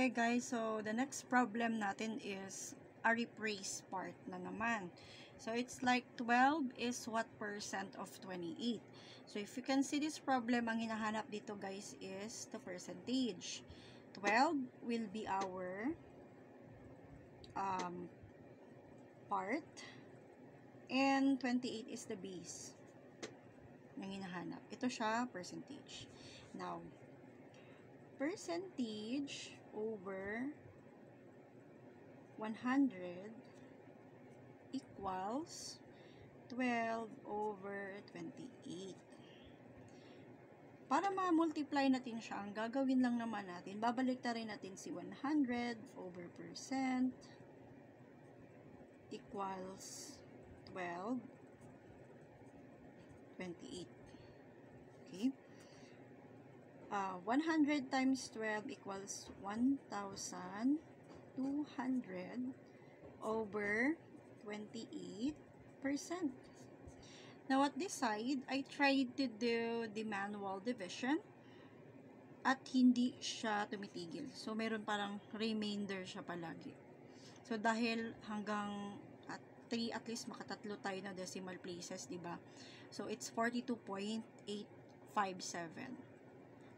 Okay guys, so the next problem natin is a rephrase part na naman. So it's like 12 is what percent of 28? So if you can see this problem, ang hinahanap dito guys is the percentage. 12 will be our part and 28 is the base ng hinahanap. Ito siya, percentage. Now, percentage over 100 equals 12 over 28. Para ma-multiply natin siya, ang gagawin lang naman natin, babalik na rin natin si 100 over percent equals 12, 28. Okay? 100 times 12 equals 1,200 over 28%. Now, at this side, I tried to do the manual division at hindi siya tumitigil. So, meron parang remainder siya palagi. So, dahil hanggang 3 at least makatatlo tayo na decimal places, diba? So, it's 42.857.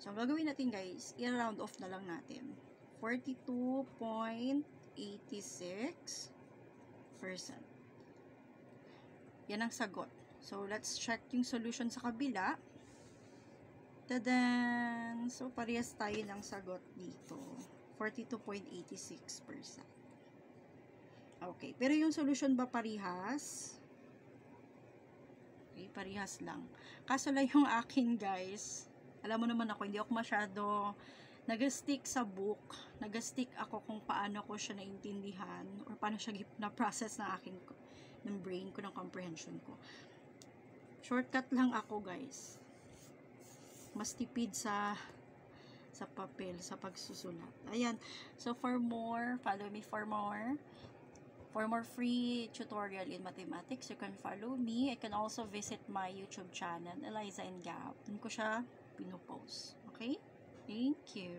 So, ang gagawin natin guys, i-round off na lang natin. 42.86%. Yan ang sagot. So, let's check yung solution sa kabila. Tadan! So, parehas tayo ng sagot dito. 42.86%. Okay. Pero yung solution ba parehas? Okay, parehas lang. Kaso lang yung akin guys, alam mo naman ako, hindi ako masyado nag-stick sa book. Nag-stick ako kung paano ko siya naintindihan or paano siya na-process ng brain ko, ng comprehension ko. Shortcut lang ako, guys. Mas tipid sa papel, sa pagsusulat. Ayan. So, for more, follow me for more. For more free tutorial in mathematics, you can follow me. I can also visit my YouTube channel, Eliza and Gab. Doon ko siya pinopost. Okay? Thank you.